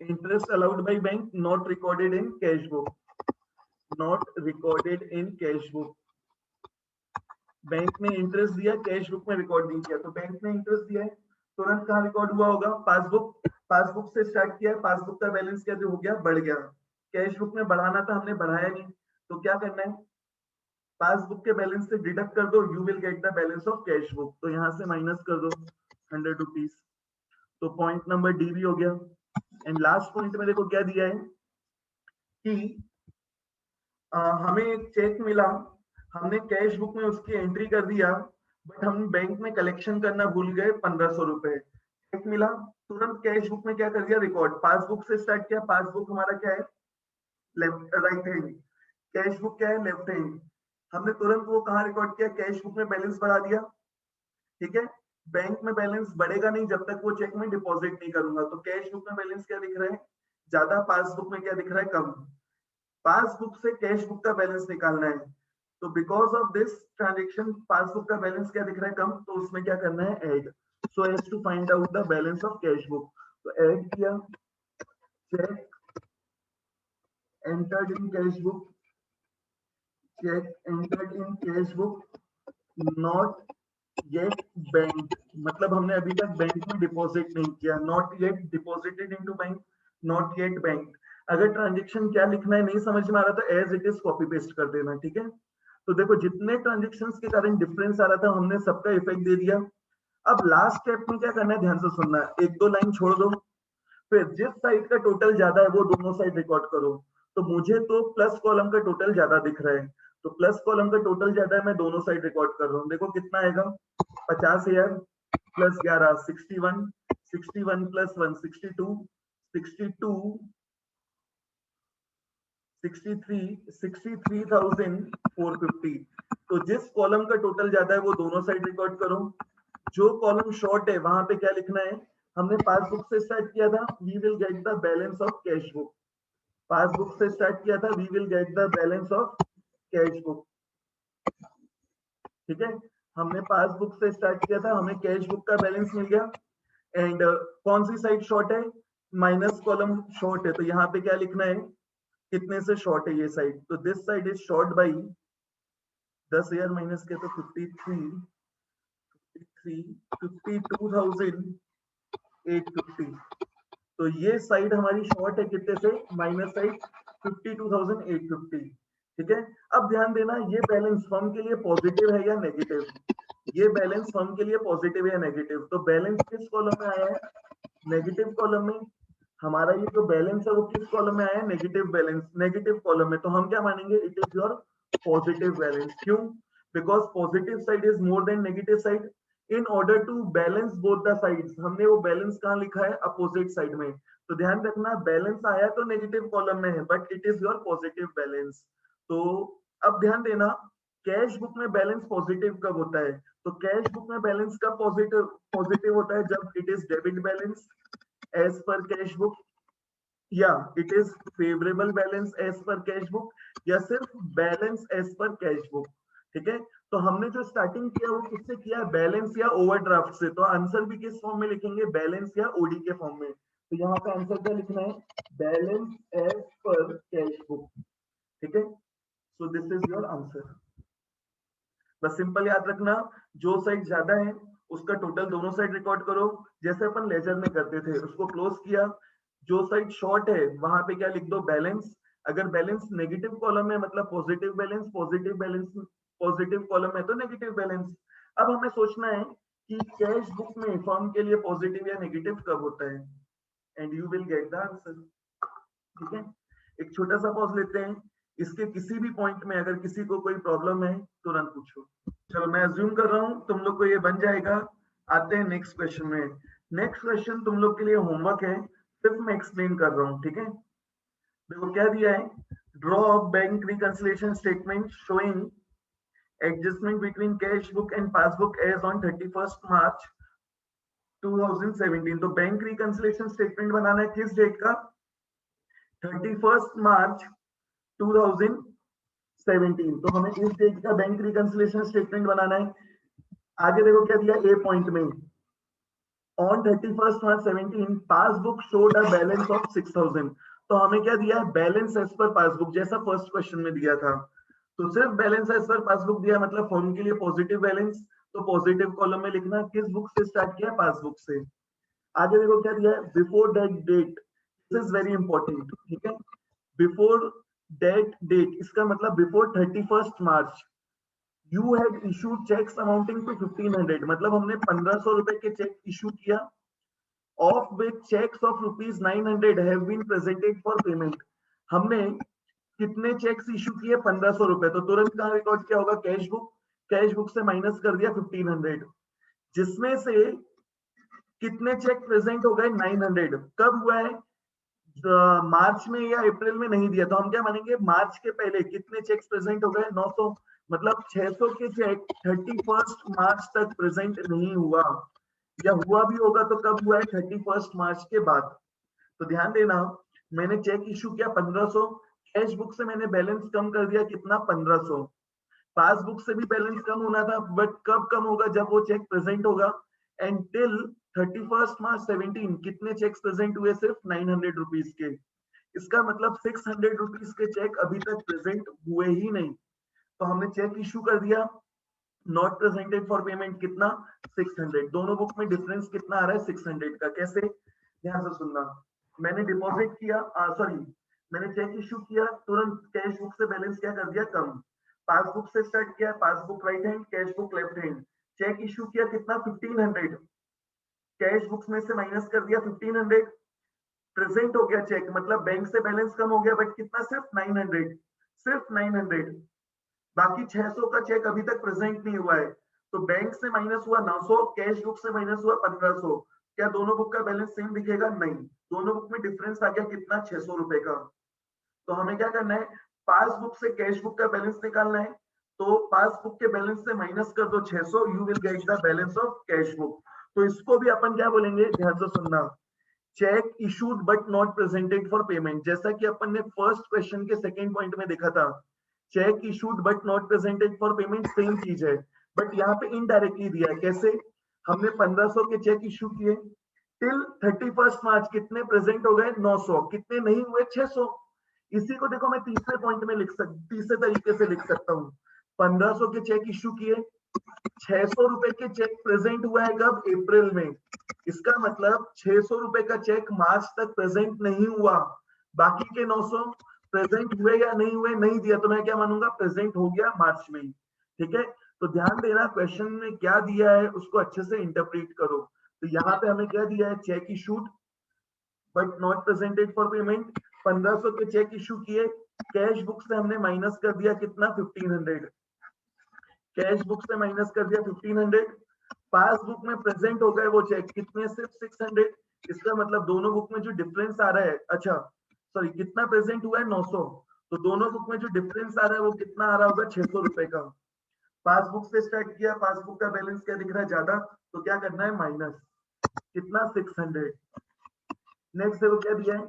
interest allowed by bank not recorded in cash book। Not recorded in cash book. Bank ने इंटरेस्ट दिया, कैश बुक में रिकॉर्ड नहीं किया, तो बैंक ने इंटरेस्ट दिया है, तुरंत कहाँ रिकॉर्ड हुआ होगा? पासबुक। पासबुक से स्टार्ट किया, पासबुक का बैलेंस क्या जो हो गया, बढ़ गया। कैश बुक में बढ़ाना था, हमने बढ़ाया नहीं, तो क्या करना है? पासबुक के बैलेंस से डिडक्ट कर दो, you will get the balance of cash book. तो यहाँ से माइनस कर दो 100 रुपीज। तो पॉइंट नंबर डी भी हो गया। एंड लास्ट पॉइंट में देखो क्या दिया है कि हमें एक चेक मिला, हमने कैश बुक में उसकी एंट्री कर दिया, बट हम बैंक में कलेक्शन करना भूल गए 1500 रुपए। चेक मिला, तुरंत कैश बुक में क्या कर दिया, रिकॉर्ड। पासबुक से स्टार्ट किया, पासबुक हमारा क्या है, left right hand, cash book क्या है, लेफ्ट हैंड। हमने तुरंत वो कहाँ रिकॉर्ड किया, कैश बुक में बैलेंस बढ़ा दिया। ठीक है, बैंक में बैलेंस बढ़ेगा नहीं जब तक वो चेक में डिपॉजिट नहीं करूंगा। तो कैश बुक में बैलेंस क्या दिख रहा है, ज्यादा, पासबुक में क्या दिख रहा है, कम। पासबुक से कैश बुक का बैलेंस निकालना है, तो because of this transaction passbook का बैलेंस क्या दिख रहा है, कम, तो उसमें क्या करना है, add. So as to find out the balance of cash book, तो ऐड किया, cheque entered in cash book, check entered in cash book, not yet bank, मतलब हमने अभी तक बैंक में डिपॉजिट नहीं किया, not yet deposited into bank, not yet bank. अगर ट्रांजेक्शन क्या लिखना है नहीं समझ में आ रहा था, as it is copy paste कर देना। ठीक है, तो देखो जितने ट्रांजेक्शन के कारण डिफरेंस आ रहा था हमने सबका इफेक्ट दे दिया। अब लास्ट स्टेप में क्या करना है, ध्यान से सुनना है, एक दो लाइन छोड़ दो, फिर जिस साइड का टोटल ज्यादा है वो दोनों साइड रिकॉर्ड करो। तो मुझे तो प्लस कॉलम का टोटल ज्यादा दिख रहा है, तो प्लस कॉलम का टोटल ज्यादा है, मैं दोनों साइड रिकॉर्ड कर रहा हूँ। देखो कितना आएगा, 50,000 प्लस 11 61, 61 प्लस 1 62, 62 63 63,450। तो जिस कॉलम का टोटल ज्यादा है वो दोनों साइड रिकॉर्ड करो। जो कॉलम शॉर्ट है वहां पे क्या लिखना है, हमने पासबुक से स्टार्ट किया था, we will get the balance of cash book. Passbook से स्टार्ट किया था, we will get the balance of cash book. ठीक है, हमने पासबुक से स्टार्ट किया था, हमें कैश बुक का बैलेंस मिल गया। एंड कौन सी साइड शॉर्ट है, माइनस कॉलम शॉर्ट है, तो यहाँ पे क्या लिखना है, कितने से शॉर्ट है ये साइड, तो this side is short by 10,000 minus किया तो 52,850। तो ये साइड हमारी शॉर्ट है कितने से, माइनस साइड 52,850। ठीक है, अब ध्यान देना, ये बैलेंस फर्म के लिए पॉजिटिव है या नेगेटिव, ये बैलेंस फर्म के लिए पॉजिटिव है या नेगेटिव। तो बैलेंस किस कॉलम में आया है, नेगेटिव कॉलम में। हमारा ये जो बैलेंस है वो किस कॉलम में आया है, नेगेटिव बैलेंस, नेगेटिव कॉलम में। तो हम क्या मानेंगे, it is your positive balance. क्यों, because positive side is more than negative side. In order to balance both the sides, हमने वो बैलेंस कहाँ लिखा है, अपोजिट साइड में। तो ध्यान रखना, बैलेंस आया तो नेगेटिव कॉलम में है, but it is your positive balance. तो अब ध्यान देना, कैश बुक में बैलेंस पॉजिटिव कब होता है, तो कैश बुक में बैलेंस कब पॉजिटिव पॉजिटिव होता है, जब it is debit balance as per cash book, या it is favourable balance as per cash book, या सिर्फ balance as per cash book. ठीक है, तो हमने जो स्टार्टिंग किया वो किससे किया, बैलेंस या ओवरड्राफ्ट से। तो आंसर भी किस फॉर्म में लिखेंगे, बैलेंस या ओडी के फॉर्म में। तो यहाँ पे आंसर क्या लिखना है, balance as per cash book. ठीक है, so this is your answer. बस सिंपल याद रखना, जो साइड ज्यादा है उसका टोटल दोनों साइड रिकॉर्ड करो, जैसे अपन लेजर में करते थे, उसको क्लोज किया। जो साइड शॉर्ट है वहां पे क्या लिख दो, बैलेंस। अगर बैलेंस नेगेटिव कॉलम है मतलब positive balance, positive balance positive column है तो नेगेटिव बैलेंस। अब हमें सोचना है कि कैश बुक में फर्म के लिए पॉजिटिव या नेगेटिव कब होता है, and you will get the answer. ठीक है, एक छोटा सा पॉज लेते हैं, इसके किसी भी पॉइंट में अगर किसी को कोई प्रॉब्लम है तुरंत पूछो। चलो मैं अज्यूम कर रहा हूं तुम लोग को ये बन जाएगा। आते हैं नेक्स्ट क्वेश्चन में। नेक्स्ट क्वेश्चन तुम लोग के लिए होमवर्क है, सिर्फ मैं एक्सप्लेन कर रहा हूं। ठीक है, देखो क्या दिया है, draw bank reconciliation statement showing adjustment between cash book and passbook as on 31 March 2017। तो बैंक रिकंसिलिएशन स्टेटमेंट बनाना है किस डेट का, 31 मार्च 2017। तो हमें इस डेट का बैंक रिकंसिलिएशन स्टेटमेंट बनाना है। आगे देखो क्या दिया, ए पॉइंट में, on 31st March 17 passbook showed a balance of 6,000। तो हमें क्या दिया है, बैलेंस एज पर पासबुक, जैसा फर्स्ट क्वेश्चन में दिया था। तो सिर्फ बैलेंस एज पर पासबुक दिया, मतलब फर्म के लिए पॉजिटिव बैलेंस, तो पॉजिटिव कॉलम में लिखना। किस बुक से स्टार्ट किया, पासबुक से। आगे देखो क्या दिया है, before that date, this is very important, ठीक है। बिफोर दैट डेट, इसका मतलब before 31 March you had issued cheques amounting to 1500, मतलब हमने 1500 रुपए के चेक इशू किया, of which checks of rupees 900 have been presented for payment। हमने कितने चेक्स इशू किए, 1500 रुपए, तो तुरंत कहां रिकॉर्ड किया होगा, कैश बुक। कैश बुक से माइनस कर दिया 1500, जिसमें से कितने चेक प्रेजेंट हो गए, 900। कब हुआ है, मार्च में या अप्रैल में नहीं दिया, तो हम क्या मानेंगे, मार्च के पहले कितने चेक्स प्रेजेंट हो गए, 900, मतलब 600 के चेक 31 मार्च तक प्रेजेंट नहीं हुआ, या हुआ भी होगा तो कब हुआ है, 31 मार्च के बाद। तो ध्यान देना, मैंने चेक इशू किया 1500, कैश बुक से मैंने बैलेंस कम कर दिया, कितना, 1500। पासबुक से भी बैलेंस कम होना था, बट कब कम होगा, जब वो चेक प्रेजेंट होगा। एंड टिल 31 मार्च 17 कितने चेक्स प्रेजेंट हुए, सिर्फ 900 रुपीज के। इसका मतलब 600 रुपीज के चेक अभी तक प्रेजेंट हुए ही नहीं, तो हमने चेक इशू कर दिया, नॉट प्रेजेंटेड फॉर पेमेंट, कितना, 600। दोनों बुक में डिफरेंस कितना आ रहा है, 600 का। कैसे, ध्यान से सुनना। मैंने डिपॉजिट किया, सॉरी, मैंने चेक इशू किया, तुरंत कैश बुक से बैलेंस क्या कर दिया, कम। पासबुक से स्टार्ट किया, passbook right hand, cash book left hand. Cheque issue किया कितना, 1500, कैश बुक्स में से माइनस कर दिया 1500, प्रेजेंट हो गया चेक, मतलब बैंक से बैलेंस कम हो गया, बट कितना, सिर्फ 900, सिर्फ 900। बाकी 600 का चेक अभी तक प्रेजेंट नहीं हुआ है, तो बैंक से माइनस हुआ 900, कैश बुक से माइनस हुआ 1500। क्या दोनों बुक का बैलेंस सेम दिखेगा, नहीं, दोनों बुक में डिफरेंस आ गया, कितना, 600 रुपए का। तो हमें क्या करना है, पासबुक से कैश बुक का बैलेंस निकालना है, तो पासबुक के बैलेंस से माइनस कर दो 600, you will get the balance of cash book. तो इसको भी अपन क्या बोलेंगे, ध्यान से सुनना, check issued but not presented for payment. जैसा कि अपन ने फर्स्ट क्वेश्चन के सेकंड पॉइंट में देखा था, check issued but not presented for payment same चीज है, बट यहाँ पे इनडायरेक्टली दिया है। कैसे, हमने 1500 के चेक इशू किए, टिल 31 मार्च कितने प्रेजेंट हो गए, 900, कितने नहीं हुए, 600। इसी को देखो मैं तीसरे पॉइंट में तीसरे तरीके से लिख सकता हूँ, 1500 के चेक इशू किए, 600 रुपए के चेक प्रेजेंट हुआ है कब, अप्रैल में। इसका मतलब 600 रुपए का चेक मार्च तक प्रेजेंट नहीं हुआ, बाकी के 900 प्रेजेंट हुए या नहीं हुए, नहीं दिया, तो मैं क्या मानूंगा, प्रेजेंट हो गया मार्च में ही। ठीक है, तो ध्यान देना, क्वेश्चन में क्या दिया है उसको अच्छे से इंटरप्रेट करो। तो यहाँ पे हमें क्या दिया है, check issued but not presented for payment, 1500 के चेक इशू किए, कैश बुक से हमने माइनस कर दिया कितना, 1500, कैश बुक से माइनस कर दिया 1500, पासबुक में प्रेजेंट हो गए वो चेक कितने, सिर्फ 600। इसका मतलब दोनों बुक में जो डिफरेंस आ रहा है, अच्छा सॉरी, कितना प्रेजेंट हुआ है, 900, तो दोनों बुक में जो डिफरेंस आ रहा है वो कितना आ रहा होगा, 600 रुपए का। पासबुक से स्टार्ट किया, पासबुक का बैलेंस क्या दिख रहा है, ज्यादा, तो क्या करना है, माइनस, कितना, 600। नेक्स्ट देखो क्या दिया है,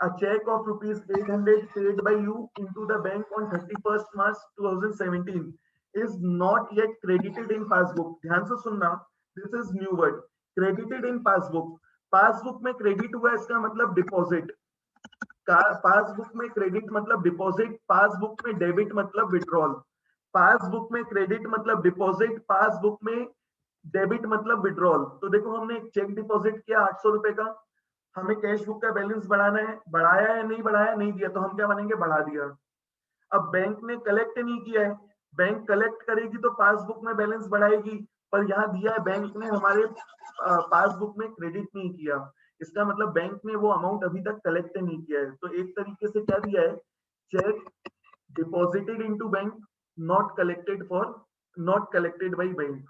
a check of rupees 800 paid by you into the bank on 31st March 2017 is not yet credited in passbook। ध्यान से सुनना, this is new word, credited in passbook। Passbook में क्रेडिट हुआ, इसका मतलब डिपॉजिट, पासबुक में क्रेडिट मतलब deposit, passbook में डेबिट मतलब विड्रॉल। पासबुक में क्रेडिट मतलब डिपॉजिट, पासबुक में डेबिट मतलब विड्रॉल। तो देखो हमने एक चेक डिपॉजिट किया 800 रुपए का, हमें कैश बुक का बैलेंस बढ़ाना है, बढ़ाया या नहीं बढ़ाया, नहीं दिया, तो हम क्या मानेंगे, बढ़ा दिया। अब बैंक ने कलेक्ट नहीं किया है, बैंक कलेक्ट करेगी तो पासबुक में बैलेंस बढ़ाएगी, पर यहाँ दिया है बैंक ने हमारे पासबुक में क्रेडिट नहीं किया, इसका मतलब बैंक ने वो अमाउंट अभी तक कलेक्ट नहीं किया है। तो एक तरीके से क्या दिया है, check deposited into bank, not collected for, not collected by bank.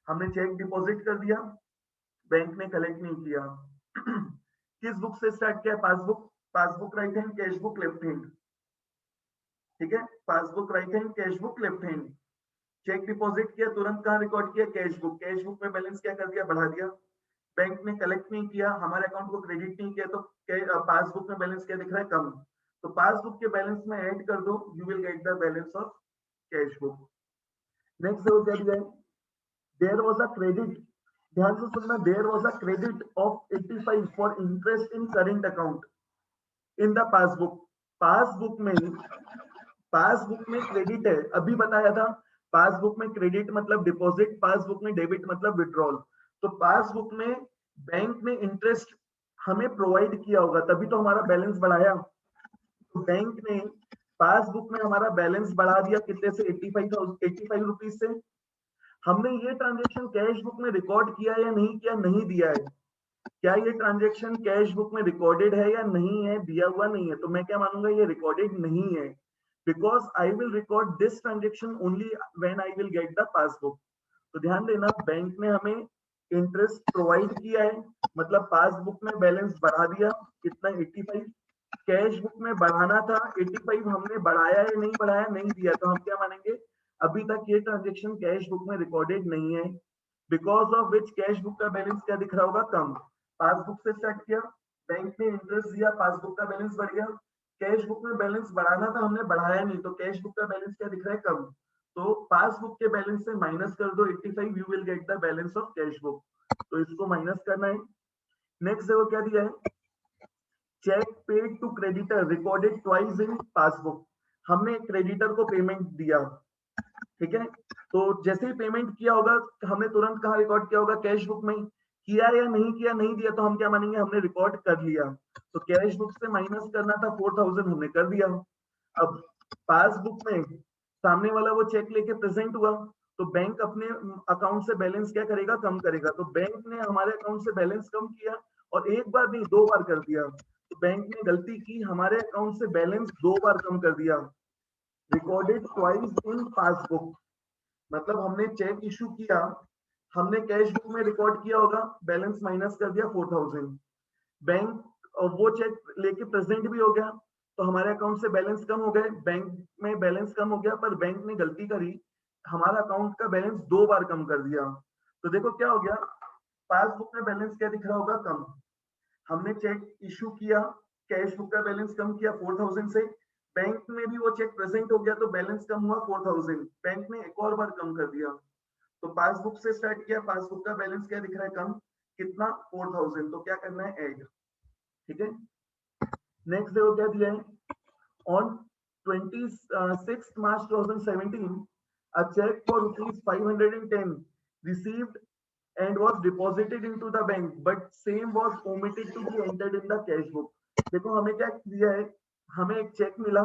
हमने चेक डिपॉजिट कर दिया, बैंक ने कलेक्ट नहीं किया। किस बुक से स्टार्ट किया, passbook, passbook right hand, cash book left hand. ठीक है, passbook right hand, cash book left hand. Cheque deposit किया, तुरंत कहाँ रिकॉर्ड किया, कैश बुक, कैश बुक में बैलेंस क्या कर दिया, बढ़ा दिया। बैंक ने कलेक्ट नहीं किया, हमारे अकाउंट को क्रेडिट नहीं किया, तो पासबुक में बैलेंस क्या दिख रहा है, कम। तो पासबुक के बैलेंस में ऐड कर दो, you will get the balance of cash book. Next देखो क्या दिया है, देयर वाज अ क्रेडिट, ध्यान से सुनना, there was a credit of 85 for interest in current account. In the passbook. Passbook में क्रेडिट है, अभी बताया था। पासबुक में क्रेडिट मतलब डिपॉजिट, पासबुक में डेबिट मतलब विड्रॉल। तो पासबुक में बैंक ने इंटरेस्ट हमें प्रोवाइड किया होगा, तभी तो हमारा बैलेंस बढ़ाया। तो बैंक ने पासबुक में हमारा बैलेंस बढ़ा दिया कितने से, 85 रुपीज से। हमने ये ट्रांजेक्शन कैश बुक में रिकॉर्ड किया या नहीं किया, नहीं दिया है। क्या ये ट्रांजेक्शन कैश बुक में रिकॉर्डेड है या नहीं है, दिया हुआ नहीं है, तो मैं क्या मानूंगा, ये रिकॉर्डेड नहीं है, because I will record this transaction only when I will get the passbook. तो ध्यान देना, बैंक ने हमें इंटरेस्ट प्रोवाइड किया है, मतलब पासबुक में बैलेंस बढ़ा दिया कितना, 85। कैश बुक में बढ़ाना था 85, हमने बढ़ाया या नहीं बढ़ाया, नहीं दिया, तो हम क्या मानेंगे, अभी तक ये ट्रांजेक्शन कैश बुक में रिकॉर्डेड नहीं है, because of which cash book का बैलेंस क्या दिख रहा होगा, कम। पासबुक से स्टार्ट किया, बैंक ने इंटरेस्ट दिया, पासबुक का बैलेंस बढ़ गया। कैश बुक में बैलेंस बढ़ाना था, हमने बढ़ाया नहीं, तो कैश बुक का बैलेंस क्या दिख रहा है, कम। तो पासबुक के बैलेंस से माइनस कर दो 85, you will get the balance of cash book. तो इसको माइनस करना है। नेक्स्ट देखो क्या दिया है, cheque paid to creditor recorded twice in passbook. हमने क्रेडिटर को पेमेंट दिया, ठीक है, तो जैसे ही पेमेंट किया होगा हमने तुरंत कहाँ रिकॉर्ड किया होगा, कैश बुक में। किया या नहीं किया, नहीं दिया, तो हम क्या मानेंगे, हमने रिकॉर्ड कर लिया। तो कैश बुक से माइनस करना था 4000, हमने कर दिया। अब पासबुक में सामने वाला वो चेक लेके प्रेजेंट हुआ, तो बैंक अपने अकाउंट से बैलेंस क्या करेगा, कम करेगा। तो बैंक ने हमारे अकाउंट से बैलेंस कम किया, और एक बार नहीं, 2 बार कर दिया। तो बैंक ने गलती की, हमारे अकाउंट से बैलेंस 2 बार कम कर दिया। रिकॉर्डेड ट्वाइस इन पासबुक, मतलब हमने चेक इशू किया, हमने कैश बुक में रिकॉर्ड किया होगा, बैलेंस माइनस कर दिया 4000। बैंक वो चेक लेके प्रेजेंट भी हो गया, तो हमारे अकाउंट से बैलेंस कम हो गए, बैंक में बैलेंस कम हो गया, पर बैंक ने गलती करी, हमारा अकाउंट का बैलेंस 2 बार कम कर दिया। तो देखो क्या हो गया, पासबुक में बैलेंस क्या दिख रहा होगा, कम। हमने चेक इशू किया, कैश बुक का बैलेंस कम किया 4000 से, बैंक में भी वो चेक प्रेजेंट हो गया, तो बैलेंस कम हुआ 4000, बैंक ने एक और बार कम कर दिया। तो पासबुक से स्टार्ट किया, पासबुक का बैलेंस क्या दिख रहा है, कम, कितना, 4000, तो क्या करना है, ऐड, ठीक है। नेक्स्ट देखो क्या दिया है, on 26 March 2017 a check for ₹510 received and was deposited into the bank, but same was omitted to be entered in the cash book। देखो हमें क्या दिया है, हमें एक चेक मिला,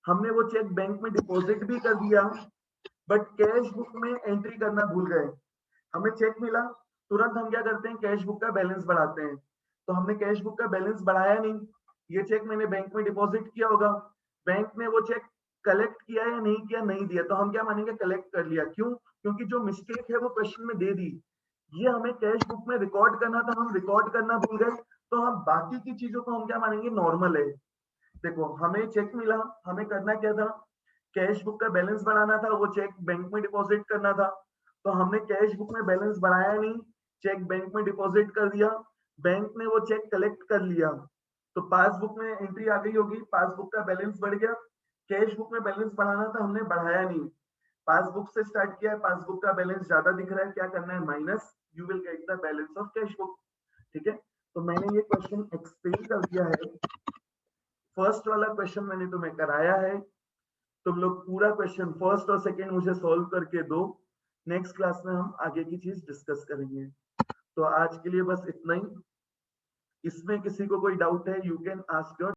हमने वो चेक बैंक में डिपॉजिट भी कर दिया, बट कैश बुक में एंट्री करना भूल गए। हमें चेक मिला, तुरंत हम क्या करते हैं, कैश बुक का बैलेंस बढ़ाते हैं। तो हमने कैश बुक का बैलेंस बढ़ाया नहीं, ये चेक मैंने बैंक में डिपॉजिट किया होगा, बैंक ने वो चेक कलेक्ट किया या नहीं किया, नहीं दिया, तो हम क्या मानेंगे, कलेक्ट कर लिया। क्यों, क्योंकि जो मिस्टेक है वो क्वेश्चन में दे दी, ये हमें कैश बुक में रिकॉर्ड करना था, हम रिकॉर्ड करना भूल गए, तो हम बाकी की चीजों को हम क्या मानेंगे, नॉर्मल है। देखो हमें चेक मिला, हमें करना क्या था, कैश बुक का बैलेंस बढ़ाना था, वो चेक बैंक में डिपॉजिट करना था। तो हमने कैश बुक में बैलेंस बढ़ाया नहीं, चेक बैंक में डिपॉजिट कर दिया, बैंक ने वो चेक कलेक्ट कर लिया, तो पासबुक में एंट्री आ गई होगी, पासबुक का बैलेंस बढ़ गया। कैश बुक में बैलेंस बढ़ाना था, हमने बढ़ाया नहीं, पासबुक से स्टार्ट किया है, पासबुक का बैलेंस ज्यादा दिख रहा है, क्या करना है, minus, you will get the balance of cash book, ठीक है। तो मैंने ये क्वेश्चन एक्सप्लेन कर दिया है, फर्स्ट वाला क्वेश्चन मैंने तुम्हें कराया है, तुम लोग पूरा क्वेश्चन फर्स्ट और सेकंड मुझे सॉल्व करके दो, नेक्स्ट क्लास में हम आगे की चीज डिस्कस करेंगे। तो आज के लिए बस इतना ही, इसमें किसी को कोई डाउट है, यू कैन आस्क योर